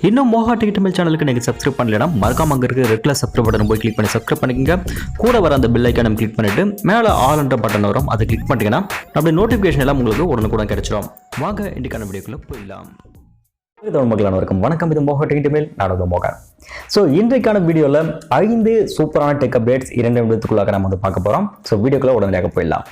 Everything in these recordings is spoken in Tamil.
இன்னும் Mohatechintamil சேனலுக்கு நீங்கள் சப்ஸ்கிரைப் பண்ணலைன்னா மறக்காம அங்கே இருக்க ரெட் கலர் சப்ஸ்கிரைப் பட்டன் போய் கிளிக் பண்ணி சப்ஸ்கிரைப் பண்ணிக்கங்க. கூட வர அந்த பெல் ஐக்கானை கிளிக் பண்ணிட்டு மேலே ஆல்ன்ற பட்டன் வரும், அதை கிளிக் பண்ணிட்டீங்கன்னா அப்படி நோட்டிஃபிகேஷன் எல்லாம் உங்களுக்கு உடனுக்குடன் கிடைச்சிடும். வாங்க இன்றைக்கான வீடியோக்குள்ள போயிடலாம். மக்கள் அனைவருக்கும் வணக்கம். இது Mohatechintamil, நான் மோகன். ஸோ இன்றைக்கான வீடியோவில் 5 சூப்பரான டெக் அப்டேட்ஸ் 2 நிமிடத்துக்குள்ளாக நம்ம வந்து பார்க்க போகிறோம். ஸோ வீடியோக்குள்ள உடனடியாக போயிடலாம்.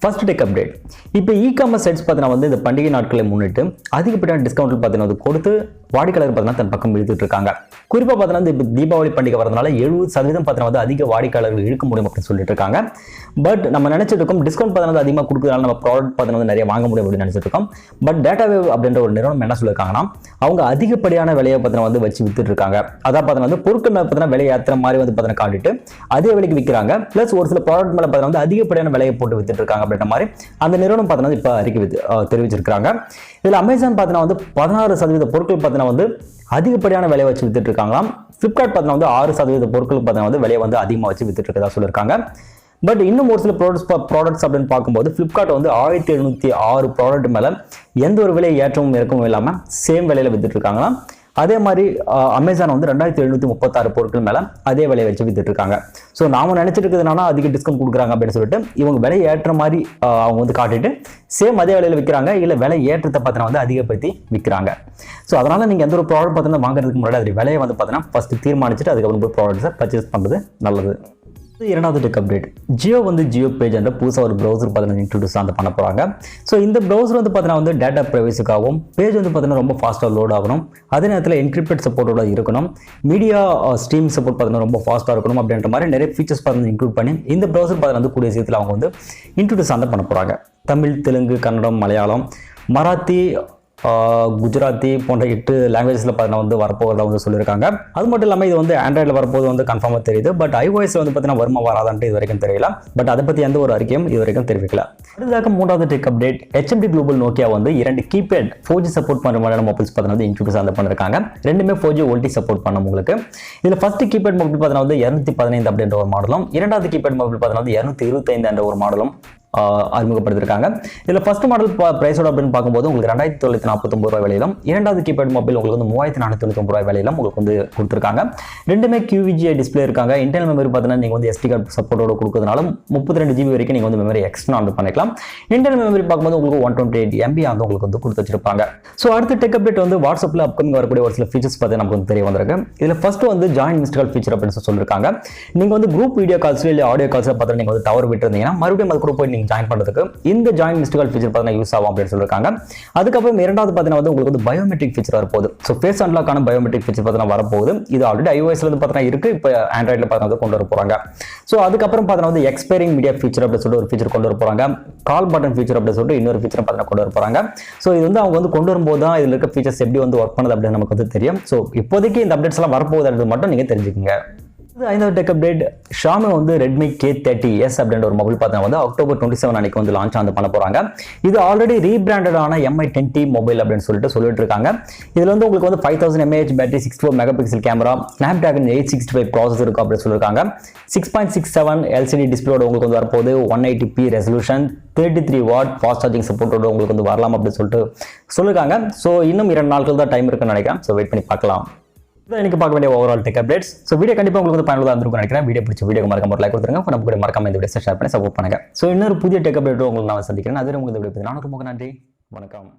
First tech update. இப்போ இ-காமர்ஸ் சைட்ஸ் பார்த்தீங்கன்னா வந்து இந்த பண்டிகை நாட்களை முன்னிட்டு அதிகப்படியான டிஸ்கவுண்ட் பார்த்தீங்கன்னா கொடுத்து வாடிக்கையாளர் பார்த்தீங்கன்னா தன் பக்கம் இழுத்துட்டு இருக்காங்க. குறிப்பாக பார்த்தீங்கன்னா இப்போ தீபாவளி பண்டிகை வரதுனால 70% பார்த்தீங்கன்னா வந்து அதிக வாடிக்கையாளர்கள் இழுக்க முடியும் அப்படின்னு சொல்லிட்டு இருக்காங்க. பட் நம்ம நினைச்சிட்டு இருக்கோம் டிஸ்கவுண்ட் பார்த்தீங்கன்னா அதிகமாக கொடுக்குறதுனால நம்ம ப்ராடக்ட் பார்த்தீங்கன்னா நிறைய வாங்க முடியும் அப்படின்னு நினைச்சிட்டு இருக்கோம். பட் டேட்டாவேவ் அப்படின்ற ஒரு நிறுவனம் என்ன சொல்லியிருக்காங்கன்னா அவங்க அதிகப்படியான விலையை பார்த்தீங்கன்னா வந்து வச்சு வித்துட்டு இருக்காங்க. அதான் பார்த்தீங்கன்னா வந்து பொருட்கள் மேலே பார்த்தீங்கன்னா விலையை ஏற்றுற மாதிரி வந்து பார்த்தீங்கன்னா காட்டிட்டு அதே விலைக்கு விற்கிறாங்க. பிளஸ் ஒரு சில ப்ராடக்ட் மேலே பார்த்தீங்கன்னா வந்து அதிகப்படியான விலையை போட்டு வித்துட்டு இருக்காங்க அப்படின்ற மாதிரி அந்த நிறுவனம் பார்த்தீங்கன்னா இப்போ அறிக்கை தெரிவிச்சிருக்காங்க. இதில் அமேசான் பார்த்தீங்கன்னா வந்து 16% பொருட்கள் பார்த்தீங்கன்னா வந்து அதிகப்படியான விலையை வச்சு வித்துட்டு இருக்காங்களாம். Flipkart பார்த்தீங்கன்னா வந்து 6% பொருட்கள் பார்த்தீங்கன்னா வந்து விலையை வந்து அதிகமாக வச்சு வித்துட்டு இருக்கதா சொல்லியிருக்காங்க. பட் இன்னும் ஒரு சில ப்ராடக்ட்ஸ் அப்படின்னு பார்க்கும்போது Flipkart வந்து 1706 ப்ராடக்ட் மேலே எந்த ஒரு விலை ஏற்றமும் இறக்கமும் இல்லாமல் சேம் விலையில் வித்துட்டு இருக்காங்களாம். அதே மாதிரி அமேசான் வந்து 2736 பொருட்கள் மேலே அதே விலையை வச்சு வித்துட்டு இருக்காங்க. ஸோ நாம நினைச்சிட்டு இருக்கிறதுனால அதிக டிஸ்கவுண்ட் கொடுக்குறாங்க அப்படின்னு சொல்லிட்டு இவங்க விலை ஏற்ற மாதிரி அவங்க வந்து காட்டிட்டு சேம் அதே விலையில் விற்கிறாங்க, இல்லை விலை ஏற்றத்தை பார்த்தீங்கன்னா வந்து அதிகப்படுத்தி விற்கிறாங்க. ஸோ அதனால நீங்கள் எந்த ஒரு ப்ராடக்ட் பார்த்தீங்கன்னா வாங்குறதுக்கு முன்னாடி அது விலையை வந்து பார்த்தீங்கன்னா ஃபர்ஸ்ட் தீர்மானிச்சுட்டு அதுக்கப்புறம் போய் ப்ராடக்ட்ஸை பர்ச்சேஸ் பண்ணுறது நல்லது. இரண்டாவது டெக் அப்டேட். ஜியோ வந்து ஜியோ பேஜ் என்ற புதுசாக ஒரு ப்ரௌசர் பார்த்தீங்கன்னா இன்ட்ரடியூஸ் வந்து பண்ண போகிறாங்க. ஸோ இந்த ப்ரௌசர் வந்து பார்த்தீங்கன்னா வந்து டேட்டா ப்ரைவசிக்காகவும் பேஜ் வந்து பார்த்தீங்கன்னா ரொம்ப ஃபாஸ்ட்டாக லோட் ஆகணும், அதே நேரத்தில் என்கிரிப்டட் சப்போர்ட்டோட இருக்கணும், மீடியா ஸ்ட்ரீம் சப்போர்ட் பார்த்தீங்கன்னா ரொம்ப ஃபாஸ்ட்டாக இருக்கணும் அப்படின்ற மாதிரி நிறைய ஃபீச்சர்ஸ் பார்த்தீங்கன்னா இன்க்ளூட் பண்ணி இந்த ப்ரௌசர் பார்த்தீங்கன்னா வந்து கூடிய சீக்கிரத்தில் அவங்க வந்து இன்ட்ரடியூஸ் வந்து பண்ண போகிறாங்க. தமிழ், தெலுங்கு, கன்னடம், மலையாளம், மராத்தி, குஜராத்தி போன்ற 8 லாங்குவேஜஸில் பார்த்தீங்கன்னா வந்து வரப்போகிறதா வந்து சொல்லியிருக்காங்க. அது மட்டும் இல்லாமல் இது வந்து ஆண்ட்ராய்டில் வரப்போது வந்து கன்ஃபார்மாக தெரியுது. பட் iOS வந்து பார்த்தீங்கன்னா வருமா வராதான்ட்டு இது வரைக்கும் தெரியல. பட் அதை பற்றி எந்த ஒரு அறிக்கையும் இது வரைக்கும் தெரிவிக்கல. அடுத்ததாக மூன்றாவது tech update. HMD global Nokia வந்து 2 கீபேட் 4G சப்போர்ட் பண்ணுற மாதிரியான மொபைல்ஸ் பார்த்தீங்கன்னா வந்து இன்ட்ரடியூஸ் வந்து பண்ணிருக்காங்க. ரெண்டுமே 4G வோல்டி சப்போர்ட் பண்ண உங்களுக்கு. இதில் ஃபர்ஸ்ட் கீபேட் மொபைல் பார்த்தீங்கன்னா வந்து 215 அப்படின்ற ஒரு மாடலும், இரண்டாவது கீபேட் மொபைல் பார்த்தீங்கன்னா வந்து 225 என்ற ஒரு மாடலும் அறிமுகப்படுத்திருக்காங்க. இதில் ஃபர்ஸ்ட் மாடல் பிரைஸோட அப்படின்னு பார்க்கும்போது உங்களுக்கு 2949 ரூபாய் விலையிலும், இரண்டாவது கீபேட் மொபைல் உங்களுக்கு வந்து 3499 ரூபாய் விலையிலும் உங்களுக்கு வந்து கொடுத்துருக்காங்க. ரெண்டுமே QVGA டிஸ்பிளே இருக்காங்க. இன்டர்னல் மெமரி பார்த்தீங்கன்னா நீங்கள் வந்து SD கார்டு சப்போர்ட்டோட கொடுக்கறதுனால 32 GB வரைக்கும் நீங்கள் வந்து மெமரி எக்ஸ்ட்ரா வந்து பண்ணிக்கலாம். இன்டர்னல் மெமரி பார்க்கும்போது உங்களுக்கு 128 MB வந்து உங்களுக்கு வந்து கொடுத்து வச்சிருப்பாங்க. ஸோ அடுத்த டெக் அப்டேட் வந்து வாட்ஸ்அப்பில் அப்கமிங் வரக்கூடிய ஒரு சில ஃபீச்சர்ஸ் பார்த்து நமக்கு வந்து தெரிய வந்திருக்கு. இதில் ஃபர்ஸ்ட் வந்து ஜாயின் மிஸ்ட் கால் ஃபீச்சர் அப்படின்னு சொல்லியிருக்காங்க. நீங்கள் வந்து குரூப் வீடியோ கால்ஸ்ல இல்லை ஆடியோ கால்ஸ்ல பார்த்து நீங்கள் வந்து டவர் விட்டுருந்தீங்கன்னா மறுபடியும் அது குரூப் போய் ஜாயின் பண்றதுக்கு இந்த ஜாயின் மிஸ்ட் கால் ஃபீச்சர் பார்த்தீங்கன்னா யூஸ் ஆகும் அப்படின்னு சொல்லிருக்காங்க. அதுக்கப்புறம் இரண்டாவது பார்த்தீங்கன்னா வந்து உங்களுக்கு வந்து பயோமெட்ரிக் ஃபீச்சர் வரப்போகுது. ஸோ ஃபேஸ் அன்லாக்கான பயோமெட்ரிக் ஃபீச்சர் பார்த்தீங்கன்னா வரப்போகுது. இது ஆல்ரெடி iOS வந்து பார்த்தீங்கன்னா இருக்கு, இப்போ ஆண்ட்ராய்டில் பார்த்தீங்கன்னா கொண்டு வர போறாங்க. ஸோ அதுக்கப்புறம் பார்த்தீங்கன்னா வந்து எக்ஸ்பைரிங் மீடியா ஃபீச்சர் அப்படின்னு சொல்லிட்டு ஒரு ஃபீச்சர் கொண்டு வர போறாங்க. கால் பட்டன் ஃபீச்சர் அப்படின்னு சொல்லிட்டு இன்னொரு ஃபீச்சர் பார்த்தீங்கன்னா கொண்டு வர போறாங்க. ஸோ இது வந்து அவங்க வந்து கொண்டு வரும்போது தான் இதில் இருக்க ஃபீச்சர்ஸ் எப்படி வந்து ஒர்க் பண்ணுது அப்படின்னு நமக்கு வந்து தெரியும். ஸோ இப்போதைக்கு இந்த அப்டேட்ஸ் எல்லாம் வரப்போகுது அப்படின்றது மட்டும் நீங்க தெரிஞ்சுக்கங்க. ஐந்தாவது டெக் அப்டேட். Xiaomi வந்து Redmi k30s அப்படின்ற ஒரு மொபைல் பார்த்தீங்கன்னா வந்து October 27 அன்னைக்கு வந்து லான்ச் வந்து பண்ண போறாங்க. இது ஆல்ரெடி ரீபிராண்டடான MI10T மொபைல் அப்படின்னு சொல்லிட்டு இருக்காங்க. இதுல வந்து உங்களுக்கு வந்து 5000 mAh battery, 64 megapixel camera, Snapdragon 865 processor இருக்கும் அப்படின்னு சொல்லியிருக்காங்க. 6.67 LCD டிஸ்பிளேயோட உங்களுக்கு வந்து வரப்போகுது. 180p resolution, 33 watt fast charging சப்போர்ட்டோட உங்களுக்கு வந்து வரலாம் அப்படின்னு சொல்லியிருக்காங்க. ஸோ இன்னும் 2 நாட்கள் தான் டைம் இருக்குன்னு நினைக்கிறேன். ஸோ வெயிட் பண்ணி பார்க்கலாம். எனக்கு பார்க்க வேண்டிய overall tech updates. So video கண்டிப்பாக உங்களுக்கு வந்து பயனுள்ளதாக இருந்திருக்கும் நினைக்கிறேன். வீடியோ பிடிச்ச வீடியோ மறக்காம ஒரு லைக் கொடுத்துருங்க. நம்ம கூட மறக்காம இந்த வீடியோ ஷேர் பண்ணி சப்போர்ட் பண்ணுங்க. ஸோ இன்னொரு புதிய டெக் அப்டேட் உங்களுக்கு நான் சந்திக்கிறேன். அது உங்களுக்கு இந்த வீடியோ நான் ரொம்ப நன்றி. வணக்கம்.